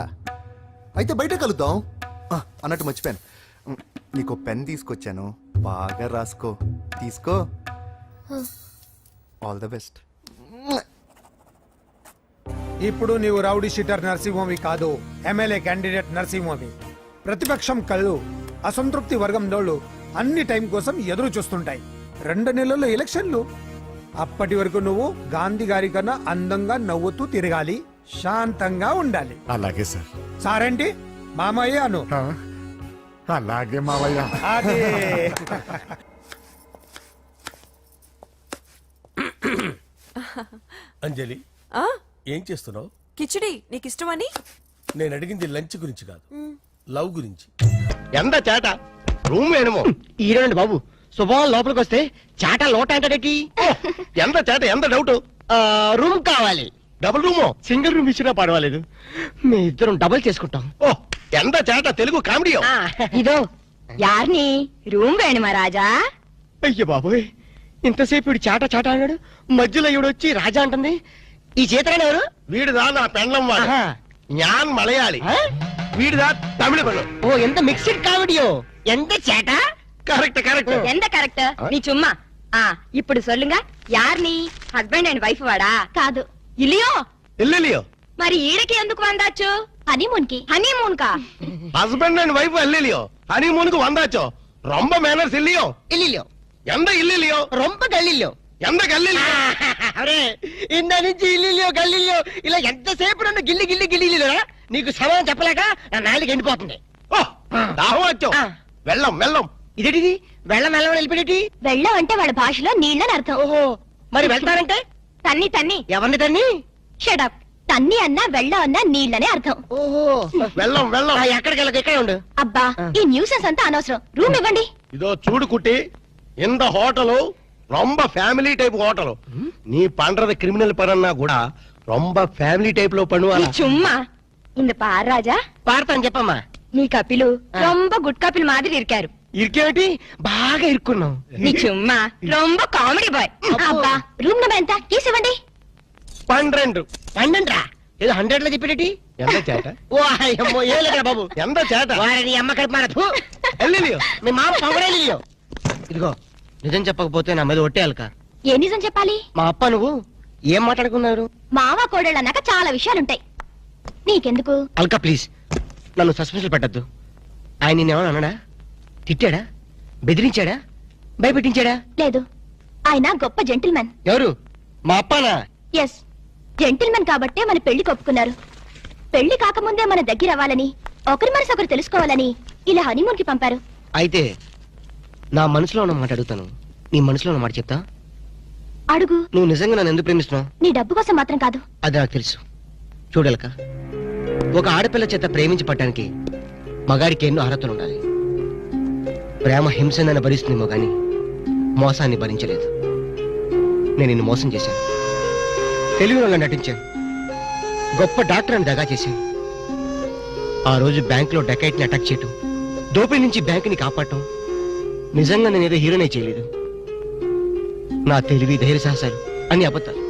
అయితే బయట కలుద్దాం. అన్నట్టు మర్చిపోయాను, నీకు పెన్ తీసుకొచ్చాను, బాగా రాసుకో. తీసుకో. All the best. ఇప్పుడు నీవు రౌడీ షీటర్ నరసింహమి కాదు, ఎమ్మెల్యే క్యాండిడేట్ నరసింహమి. ప్రతిపక్షం కళ్ళు అసంతృప్తి వర్గం నోళ్ళు అన్ని టైం కోసం ఎదురు చూస్తుంటాయి. 2 నెలల్లో ఎలక్షన్లు. అప్పటి వరకు నువ్వు గాంధీ గారి కన్నా అందంగా నవ్వుతూ తిరగాలి, శాంతంగా ఉండాలి. అలాగే సార్. సారేంటి మామయ్య అను. అలాగే మావయ్య. అదే. అంజలి, ఆ, ఏం చేస్తున్నావు? కిచిడి నీకు ఇష్టమని. నేను అడిగింది లంచ్ గురించి కాదు, లవ్ గురించి. ఎంత చాట రూమ్ ఏమో ఈరోండి బాబు. శుభం లోపలికి వస్తే చాట లోట అంటే ఎంత చాట, ఎంత డౌట్. రూమ్ కావాలి. డబుల్ రూమ్, సింగిల్ రూమ్ ఇచ్చినా పర్వాలేదు. మీ ఇద్దరం డబుల్ చేసుకుంటాం. ఓ ఎంత చాట, తెలుగు కామెడీ. ఇదో యార్ని రూమ్ వేణుమా రాజా. అయ్య బాబోయ్, ఇంతసేపు వీడు చాట చాట అన్నాడు, మధ్యలో ఈవిడ వచ్చి రాజా అంటుంది. ఈ చేతరాని ఎవరు? వీడిదా నా పెండ్లం వాడు. జ్ఞాన్ మలయాళి, వీడిదా తమిళ పడు. ఓ ఎంత మిక్స్డ్ కామెడీయో. ఎంత చేట. Correct correct. ఎంత కరెక్ట్ నీ చుమ్మా. ఇప్పుడు சொல்லுங்க யார் நீ హస్బెండ్ అండ్ వైఫ్ వాడా కాదు ఇలియో ఎల్లెలియో మరి ఈడకి ఎందుకు వందాచ్చు హనీమూన్ కి హనీమూన్ కా హస్బెండ్ అండ్ వైఫ్ ఎల్లెలియో హనీమూన్కు వందాచో రొంబ మేనర్స్ ఇల్లియో ఇల్లిలో ఎంత ఇల్లిలియో రొంప గల్లిలో ఎంత గల్లిలియో అరే ఇంద నుంచి ఇల్లిలో గల్లిలో ఇలా ఎంతసేపు నన్ను గిల్లి గిల్లి గిల్లిలో నీకు సమాధానం చెప్పలేక నా నాలుగు ఎండిపోతుంది ఓ దాహం వచ్చో వెళ్ళం వెళ్ళం ఇదేంటిది వెళ్ళం వెళ్ళం వెళ్ళిపోయేటి వెళ్ళం అంటే వాళ్ళ భాషలో నీళ్ళని అర్థం ఓహో మరి వెళ్తానంటే తన్ని తన్ని ఎవరిని తన్ని షడప్ తన్ని అన్నా వెళ్ళం అన్నా నీళ్ళనే అర్థం ఓహో వెళ్ళం వెళ్ళం ఎక్కడికి వెళ్ళక ఇక్కడే ఉండు అబ్బా ఈ న్యూసెన్స్ అంతా అనవసరం రూమ్ ఇవ్వండి இதோ சூடு குட்டி இந்த ஹோட்டலு ரொம்ப ஃபேமிலி டைப் ஹோட்டலு நீ பண்றது கிரிமினல் பரன்னா கூட ரொம்ப ஃபேமிலி டைப்ல பண்ணுவாங்க சும்மா இந்த பார் ராஜா పాడతాను చెప్పమ్మా నీ కపిలు రొంబ గుడ్ కపిల్ మాదిరి ఇరికారు ఇరికేమిటి బాగా ఇరుక్కున్నాం నీ చుమ్మా రొంబ కామెడీ బాయ్ అబ్బా రూమ్ నెంబర్ ఎంత తీసివ్వండి 12 పండండ్రా ఏదో 100 లో చెప్పేటి ఎంత చేట ఓ అయ్యమ్మో ఏ లేదా బాబు ఎంత చేట వారిని అమ్మ కడుపు మారదు ఎల్లిలియో మీ మామ పొగడేలియో ఇదిగో నిజం చెప్పకపోతే నా మీద ఒట్టేయాలక ఏ నిజం చెప్పాలి మా అప్ప నువ్వు ఏం మాట్లాడుకున్నారు మావా కోడళ్ళు అన్నాక చాలా విషయాలుంటాయి నీకెందుకు అల్కా ప్లీజ్ నన్ను సస్పెన్షన్ పెట్టద్దు ఆయన నిన్నేమన్నా అన్నాడా తిట్టాడా బెదిరించాడా భయపెట్టించాడా లేదు ఆయన గొప్ప జెంటిల్మెన్ ఎవరు మా అప్పనా ఎస్ జెంటిల్మెన్ కాబట్టే మన పెళ్లి ఒప్పుకున్నారు పెళ్లి కాకముందే మన దగ్గర అవ్వాలని ఒకరి మనసు ఒకరు తెలుసుకోవాలని ఇలా హనీమూన్ కి పంపారు అయితే నా మనసులో ఉన్న మాట అడుగుతాను నీ మనసులో ఉన్న మాట చెప్తా అడుగు నువ్వు నిజంగా నన్ను ఎందుకు ప్రేమిస్తున్నావు నీ డబ్బు కోసం మాత్రం కాదు అది నాకు తెలుసు చూడలక ఒక ఆడపిల్ల చేత ప్రేమించి పట్టడానికి మగాడికి ఎన్నో అర్హతలు ఉండాలి ప్రేమ హింసనని భరిస్తుందేమో గాని మోసాన్ని భరించలేదు నేను నిన్ను మోసం చేశాను తెలివిలో నటించాను గొప్ప డాక్టర్ అని దగా చేశాను ఆ రోజు బ్యాంకులో డకైట్ని అటాక్ చేయటం దోపిడీ నుంచి బ్యాంకుని కాపాడటం నిజంగా నేనేదో హీరోనే చేయలేదు నా తెలివి ధైర్య సాహసాలు అన్ని అబద్ధాలు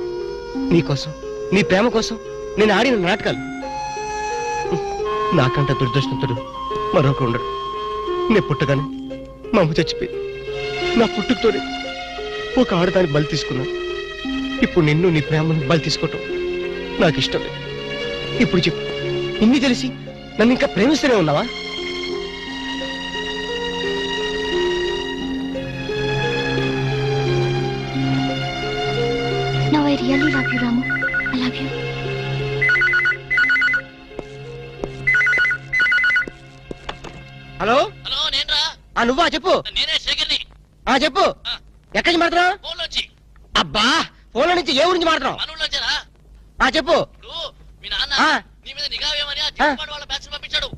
నీకోసం నీ ప్రేమ కోసం నేను ఆడిన నాటకాలు నాకంట దురదృష్టంతుడు మరొక ఉండడు నేను పుట్టగానే మా అమ్మ చచ్చిపోయి నా పుట్టుకతోనే ఒక ఆడదాన్ని బలి తీసుకున్నా ఇప్పుడు నిన్ను నీ ప్రేమను బలి తీసుకోవటం నాకు ఇష్టం లేదు ఇప్పుడు చెప్పు ఇన్ని తెలిసి నన్ను ఇంకా ప్రేమిస్తూనే ఉన్నావా now I really love you Ramu I love you hello hello నేనురా నువ్వా చెప్పు నేనే శేఖర్ని చెప్పు ఎక్కడి నుంచి మాట్లాడుతున్నావు ఫోన్లోంచి అబ్బా ఫోన్లో నుంచి ఏ ఊరించి మాట్లాడుతున్నావు మనూళ్ళొచ్చారా చెప్పు ఇప్పుడు మీ నాన్న ఆ. నీ మీద నిఘా వేయమని ఆ చిన్నపాడు వాళ్ళ బ్యాచ్ పంపించాడు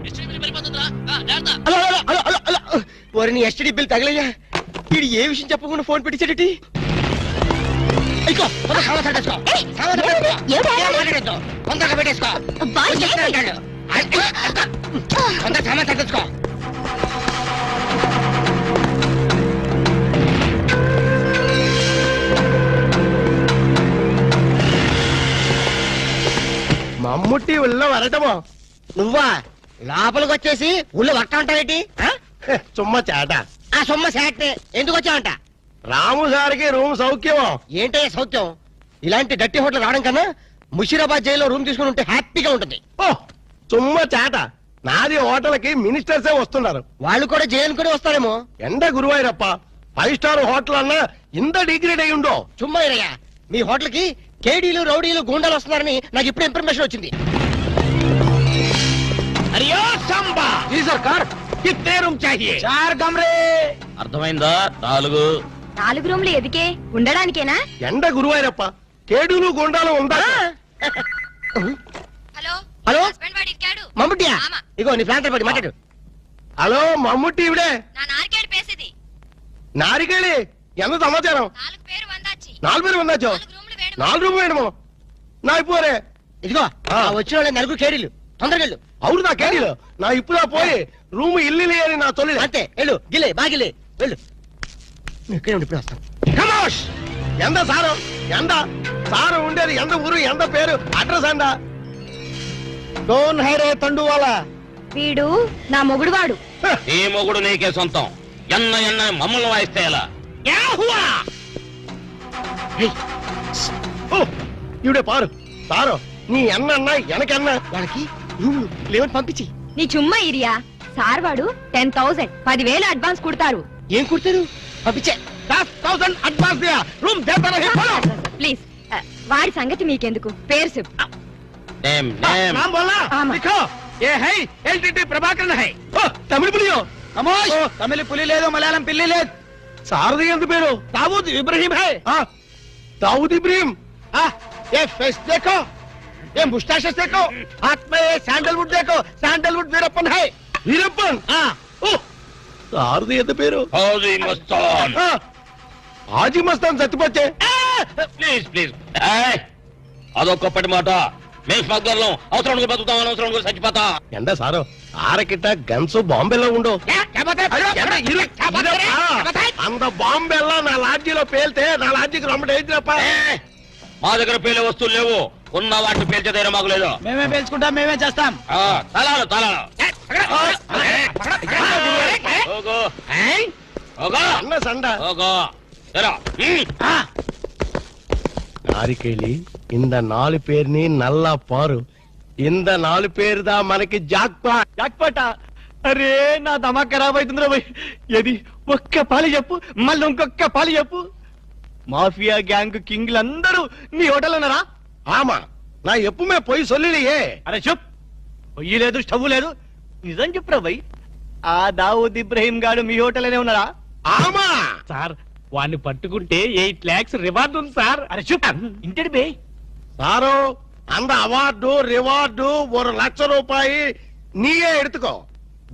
ఎస్టీడీ పరిపోతుందిరా జాగ్రత్త hello hello hello hello hello వారిని ఎస్టీడీ బిల్ తగలయ్యా వీడు ఏ విషయం చెప్పకుండా ఫోన్ పెట్టించాడటి తొందరగా పెట్టేసుకో అబ్బా, ఏంటి? తొందరగా సామాన్ తగ్గించుకో మమ్ముట్టి ఉள்ள వరటమో నువ్వా లోపలికి వచ్చేసి ఊళ్ళో వర్త ఉంటావేటి చుమ్మ చేట ఆ సొమ్మ శాటే ఎందుకు వచ్చావంట రాము సార్కి రూమ్ సౌఖ్యమో ఏంటయ్యా సౌఖ్యం ఇలాంటి డట్టి హోటల్ రావడం కన్నా ముషీరాబాద్ జైల్లో రూమ్ తీసుకుని ఉంటే హ్యాపీగా ఉంటుంది ఓ చుమ్మ చేట నాది హోటల్కి మినిస్టర్సే వస్తున్నారు వాళ్ళు కూడా జైలు కూడా వస్తారేమో ఎండ గురువాయిరప్ప 5 స్టార్ హోటల్ అన్నా ఇంత డిగ్రేడ్ అయి ఉండో చుమ్మా ఇరయ్యా మీ హోటల్ కి కేడీలు రౌడీలు గూండాలు వస్తున్నారని నాకు ఇప్పుడు ఇన్ఫర్మేషన్ వచ్చింది అరియో సంబా జీ సర్కార్ కిత్నే రూమ్ చాహియే చార్ కమరే అర్థమైందా 4 4 రూమ్లు ఎదికే ఉండడానికేనా ఎండ గురువాయిరప్ప కేడులు గుండాలు ఉందా హలో హలో హస్బెండ్ వాడు ఇరికాడు మమ్ముట్టియా ఆమా. ఇగో నీ ప్లాంటర్ పడి మాట్లాడు హలో మమ్ముట్టి ఇవిడే నా నారికేడు పేసేది నారికేళి ఎంత సమాచారం 4 పేరు వందాచి 4 పేరు ఉందాచో 4 రూమ్లు వేడు 4 రూమ్ వేయడము నా ఇప్పుడే ఇదిగో ఆ వచ్చిన వాళ్ళ నలుగురు కేడీలు తొందరగా వెళ్ళు అవును నా కేడీలు నా ఇప్పుడా పోయి రూమ్ ఇల్లు అని నా తొలి అంతే వెళ్ళు గిలే బాగిలే వెళ్ళు నువ్వు ఇక్కడే ఉండి ఇప్పుడు వస్తాను కమోష్ ఎంత సారు ఎంత సారు ఉండేది ఎంత ఊరు ఎంత పేరు అడ్రస్ అండ డోన్ హైరే తండువాలా వీడు నా మొగుడు వాడు ఈ మొగుడు నీకే సొంతం ఎన్న మమ్మల్ని వాయిస్తే ఎలా యాహువా! ఇవిడే పారు సారో నీ అన్న ఎనకన్నా వాళ్ళకి రూములు లేవని పంపించి నీ చుమ్మా ఇరియా సార్ వాడు 10,000 10,000 అడ్వాన్స్ కుడతారు ఏం కుడతారు పంపించే 10,000 అడ్వాన్స్ దియా రూమ్ దేతా రహే బోలో ప్లీజ్ వాడి సంగతి మీకెందుకు పేరు చెప్పు నేమ్ नाम बोलना आमा। लिखो ये है एलटीटी प्रभाकरन है ओ तमिल पुलियो अमोश तमिल पुली లేదు మలయాళం పిల్లి లేదు సారది ఎంత పేరు దావూద్ ఇబ్రహీం है दाऊद इब्राहिम ये फेस देखो ये मुस्टैचेस देखो हाथ में ये सैंडलवुड देखो सैंडलवुड वीरप्पन है वीरप्पन ओ సారది ఎంత పేరు హౌజీ మస్తాన్ హాజీ మస్తాన్ సత్యపచ్చే ప్లీజ్ అదొక్కప్పటి మాట మేము స్మగ్లర్లం అవసరం బతుకుతాం అనవసరం చచ్చిపోతా ఎండ సారో ఆరకిట్ట గన్స్ బాంబేలో ఉండో అంత బాంబెల్లా నా లాడ్జీలో పేల్తే నా లాడ్జీకి రమ్మట ఏంటిరప్ప మా దగ్గర పేలే వస్తువులు లేవు ఉన్న వాటిని పేల్చే ధైర్యం మాకు లేదు మేమే పేల్చుకుంటాం మేమే చేస్తాం తలాలు అన్న సండ நாரிக்கேளி இந்த 4 பேர்ని నల్ల పారు ఇంద 4 పేరుదా మనకి జాక్పాటా అరే నా దమా ఖరాబ్ అవుతుందిరా భయ్ ఏది ఒక్క పాలి చెప్పు మళ్ళీ ఇంకొక్క పాలి చెప్పు మాఫియా గ్యాంగ్ కింగ్లందరూ నీ హోటల్ ఉన్నారా ఆమా నా ఎప్పుమే పోయి సొల్లియే అరే చెప్ పొయ్యి లేదు స్టవ్ లేదు నిజం చెప్పురా భయ్ ఆ దావూద్ ఇబ్రహీం గాడు మీ హోటల్లోనే ఉన్నారా ఆమా సార్ వాడిని పట్టుకుంటే 8 lakhs రివార్డ్ ఉంది సార్. అరే చూప్ ఇంటడి బే సారో அந்த అవార్డు రివార్డు 1 లక్ష రూపాయి నీయే ఎడుతుకో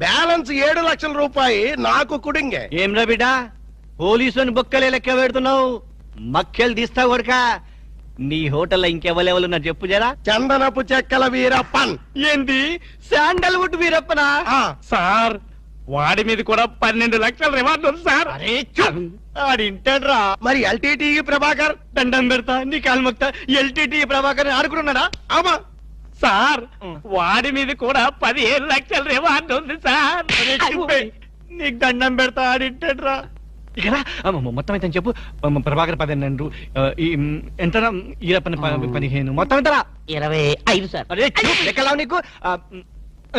బ్యాలెన్స్ 7 లక్షల రూపాయి నాకు కుడింగే ఏం రా బిడ్డ పోలీసుని బొక్కలే లెక్క పెడుతున్నావు మక్కెలు తీస్తా కొడక నీ హోటల్లో ఇంకెవరెవరు ఉన్నారు చెప్పు జరా చందనపు చెక్కల వీరప్పన్ ఏంది శాండల్వుడ్ వీరప్పనా సార్ వాడి మీద కూడా 12 లక్షల రివార్డ్ ఉంది సార్. అరే ఆడింటాడ్రా మరి ఎల్టీటీ ప్రభాకర్ దండం పెడతా నీ కాలు మొక్తా ఎల్టీటీ ప్రభాకర్ ఆడుకున్నాడా ఆమా సార్ వాడి మీద కూడా 15 లక్షల రివార్డ్ ఉంది సార్. నీకు దండం పెడతా ఆడింటాడ్రా ఇక్కడ మొత్తం అయితే చెప్పు ప్రభాకర్ 12 ఎంత ఈరప్పని 15 మొత్తం ఎంతరా 25 సార్. అరే లెక్కలా నీకు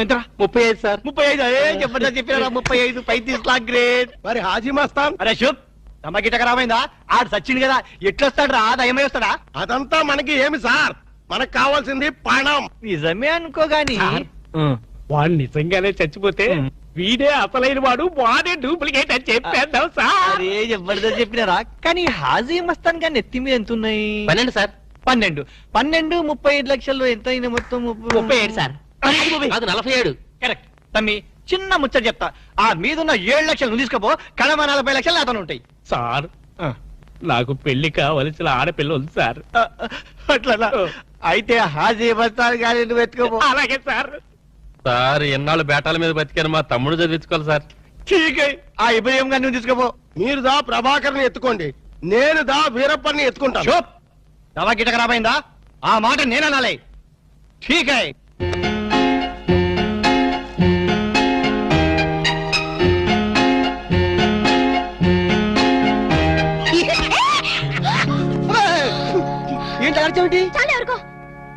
ఎంతరా 35 సార్ 35 చెప్పండి చెప్పినా 35 35 లాక్ గ్రేట్ మరి హాజీ మస్తాన్ అరే శుభ్ తమకిట ఖరాబైందా ఆడు సచ్చింది కదా ఎట్లొస్తాడు రా దయమై వస్తాడా అదంతా మనకి ఏమి సార్ మనకు కావాల్సింది పణం నిజమే అనుకోగాని వాడు నిజంగానే చచ్చిపోతే వీడే అసలైన వాడు వాడే డూప్లికేట్ అని చెప్పేద్దాం సార్. అరే జబర్దస్త్ చెప్పినారా కానీ హాజీ మస్తాన్ గాని ఎత్తి మీద ఎంత ఉన్నాయి 12 సార్. 12 35 లక్షలు ఎంత అయినా మొత్తం 37 సార్. అది 47. కరెక్ట్ తమ్మి చిన్న ముచ్చట చెప్తా ఆ మీదున్న 7 లక్షలు నువ్వు తీసుకోపో కడమ 40 లక్షలు అతను ఉంటాయి సార్ నాకు పెళ్లి కావలసిన ఆడపిల్ల ఉంది సార్. అట్లా అయితే హాజీ మస్తాన్ గాని నువ్వు ఎత్తుకోపో అలాగే సార్. సార్ ఎన్నాళ్ళు బేటాల మీద బతికాను మా తమ్ముడు చదివించుకోవాలి సార్. ఠీకే ఆ ఇబ్రహీం గారిని నువ్వు తీసుకోపో మీరు దా ప్రభాకర్ ని ఎత్తుకోండి నేను దా వీరప్పని ఎత్తుకుంటాను దవా గిట ఖరాబైందా ఆ మాట నేననాలే ఠీకే ఏంటి అర్చమేంటి చాలా ఎవరికో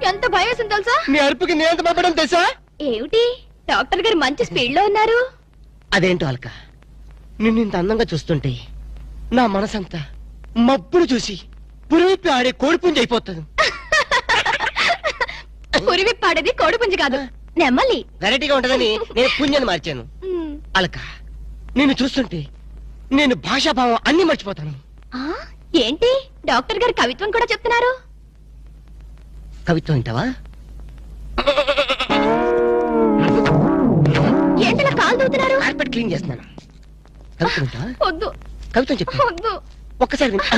ఎంత భయం వేసింది తెలుసా నీ అరుపుకి నేను పంపడం తెలుసా ఏమిటి డాక్టర్ గారు మంచి స్పీడ్ లో ఉన్నారు. అదేంటో అల్క నిన్ను ఇంత అందంగా చూస్తుంటే నా మనసంతా మబ్బులు చూసి పురివిప్పి ఆడే కోడిపుంజి అయిపోతుంది. పురివి పాడేది కోడిపుంజి కాదు నెమ్మలి. వెరైటీగా ఉంటదని నేను పుంజని మార్చాను. అలక నిన్ను చూస్తుంటే నేను భాషాభావం అన్ని మర్చిపోతాను. ఏంటి డాక్టర్ గారు కవిత్వం కూడా చెప్తున్నారు. కవిత్వం వింటావా? ఏంటలా కాలు దూతున్నారు? కార్పెట్ క్లీన్ చేస్తున్నాను. కవిత్వం వింటావా? వద్దు. కవిత్వం చెప్పు. వద్దు. ఒక్కసారి వింటా.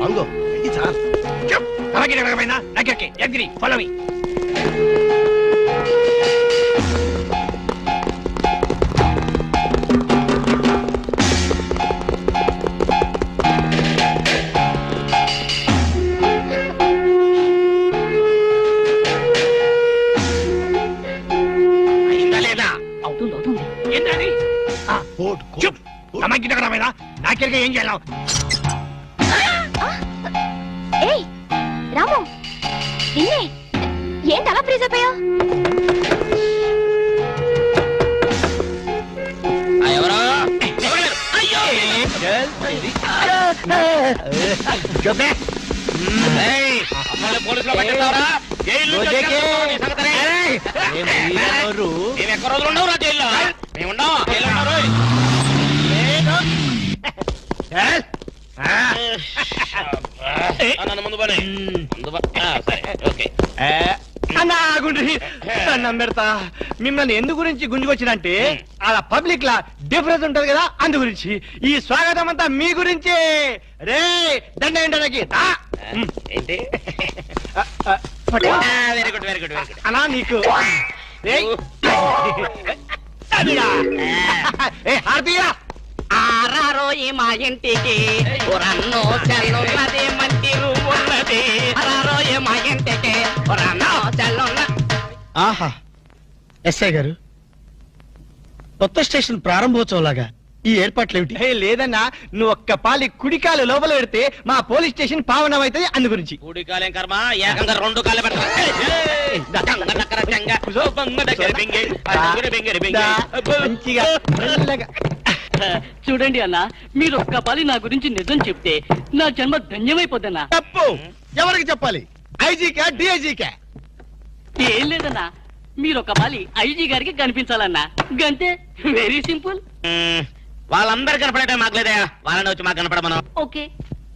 వాంగో ఇది సార్ అలాగే రకమైన దగ్గరికి ఎగ్రి ఫాలో మీ గిట్టకడమైనా నాకెళ్ళి ఏం చేయాలి? ఏయ్ రాము నిన్నే ఏంటి అలా ఫ్రీజ్ అయిపోయావు? ఎవరో పోలీసులో పట్టేస్తావరా? జైల్లో మేము ఎక్క రోజులు ఉండవు రా జైల్లో. మేము ఉండవు జైల్లో ఉన్నారు. నన్ను ముందు పని సరే ఓకే. పెడతా మిమ్మల్ని ఎందు గురించి గుంజుకొచ్చినంటే అలా పబ్లిక్ లా డిఫరెన్స్ ఉంటది కదా అందు గురించి. ఈ స్వాగతం అంతా మీ గురించి. రే దండ ఏంటనకి ఏంటి? Very good very good very good. అనా నీకు హార్దియా ఆరారోయి మా ఇంటికి రన్నో చెల్లున్నది మంచి రూమ్ ఉన్నది. ఆరారోయి మా ఇంటికి రన్నో చెల్లున్న. ఆహా ఎస్ఐ గారు, కొత్త స్టేషన్ ప్రారంభోత్సవం లాగా ఈ ఏర్పాట్లు ఏమిటి? లేదన్నా, నువ్వు ఒక్క పాలి కుడికాలు లోపల పెడితే మా పోలీస్ స్టేషన్ పావనం అవుతుంది అందు గురించి. కూడి కాలేం కర్మ, ఏకంగా 2 కాళ్ళు పెడతా. మంచిగా మెల్లగా. చూడండి అన్న, మీరు ఒక్క పాలి నా గురించి నిజం చెప్తే నా జన్మ ధన్యమైపోద్దన్నా. తప్పు ఎవరికి చెప్పాలి? ఐజీకా డిఐజీకా? ఏం లేదన్నా, మీరు ఒక పాలి ఐజీ గారికి కనిపించాలన్నా. గంతే, వెరీ సింపుల్. వాళ్ళందరూ కనపడటం మాకు లేదా? వాళ్ళని వచ్చి మాకు కనపడమను. ఓకే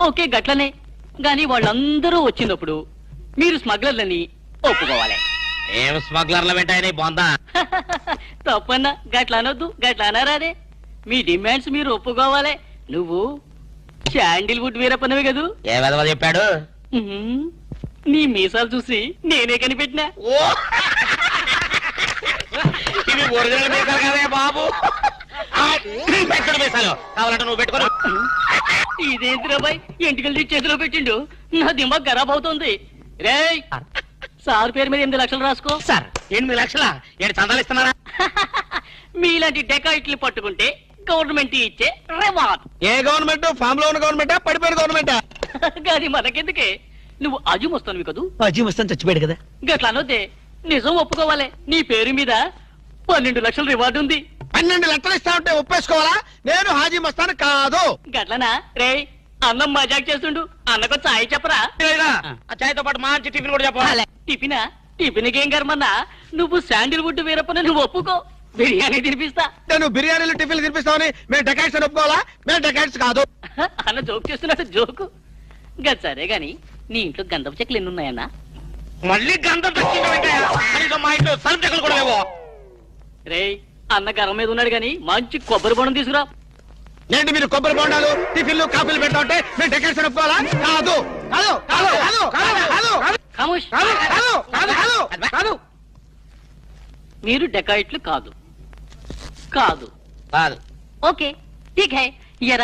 ఓకే గట్లనే. గాని వాళ్ళందరూ వచ్చినప్పుడు మీరు స్మగ్లర్లని ఒప్పుకోవాలి. ఏం స్మగ్లర్ల వెంటాయని బొందా? తప్పన్నా, గట్ల అనొద్దు, గట్ల అనరాదే. మీ డిమాండ్స్ మీరు ఒప్పుకోవాలి. నువ్వు శాండిల్వుడ్ వీరప్పనవి కదూ? ఏ విధవ చెప్పాడు? ఉహుం, నీ మీసాలు చూసి నేనే కనిపెట్టినా. ఇవి ఒరిజినల్ మీసాలు కదే బాబు. పెట్టుడు మీసాలు కావాలంటే నువ్వు పెట్టుకో. ఇదేంటి రాబాయ్, ఎంటికలు చేతిలో పెట్టిండు. నా దిమాగ్ ఖరాబ్ అవుతుంది. రేయ్, సార్ పేరు మీద 8 లక్షలు రాసుకో. సార్ 8 లక్షల ఏంటి చందాలు ఇస్తున్నారా? మీలాంటి డెకాయిట్లు పట్టుకుంటే గవర్నమెంట్ ఇచ్చే రివార్డ్. ఏ గవర్నమెంట్? ఫామ్ లో ఉన్న గవర్నమెంటా, పడిపోయిన గవర్నమెంటా? కానీ మనకెందుకే, నువ్వు అజీమ్ వస్తాను కదా. అజీ వస్తాను చచ్చిపోయాడు కదా. గట్లా అనొద్దే, నిజం ఒప్పుకోవాలి. నీ పేరు మీద 12 లక్షల రివార్డు ఉంది. 12 లక్షలు ఇస్తా ఉంటే ఒప్పేసుకోవాలా? నేను హాజీ మస్తాను కాదు. గట్లనా? రేయ్, అన్నం మజాక్ చేస్తుండు. అన్నకు చాయ్ చెప్పరా? ఆ చాయ్తో పాటు మంచి టిఫిన్ కూడా చెప్పాలి. టిఫినా? టిఫిన్కి ఏం కర్మన్నా, నువ్వు శాండిల్వుడ్ వీరప్పని నువ్వు ఒప్పుకో, బిర్యానీ తినిపిస్తా. నేను బిర్యానీలు టిఫిన్లు తినిపిస్తామని మేము డెకాయిట్స్ అని ఒప్పుకోవాలా? మేము డెకాయిట్స్ కాదు. అన్న జోక్ చేస్తున్నాడు, జోకు. గది సరే గాని, నీ ఇంట్లో గంధపు చెక్కలు ఎన్ని ఉన్నాయన్నా? మళ్ళీ గంధం తెచ్చిందా? మా ఇంట్లో సరుకు చెక్కలు కూడా లేవు. రేయ్, అన్న గర్వం మీద ఉన్నాడు గాని మంచి కొబ్బరి బొండం తీసుకురా. ఏంటి మీరు కొబ్బరి బొండాలు టిఫిన్లు కాఫీలు పెడతా ఉంటే మేము డెకాయిట్స్ అని ఒప్పుకోవాలా? కాదు కాదు కాదు కాదు కాదు కాదు ఖమోష్. కాదు కాదు కాదు కాదు. మీరు డెకాయిట్లు కాదు. కాదు. కాదు. ఓకే ఠీక్ హై. ఎరా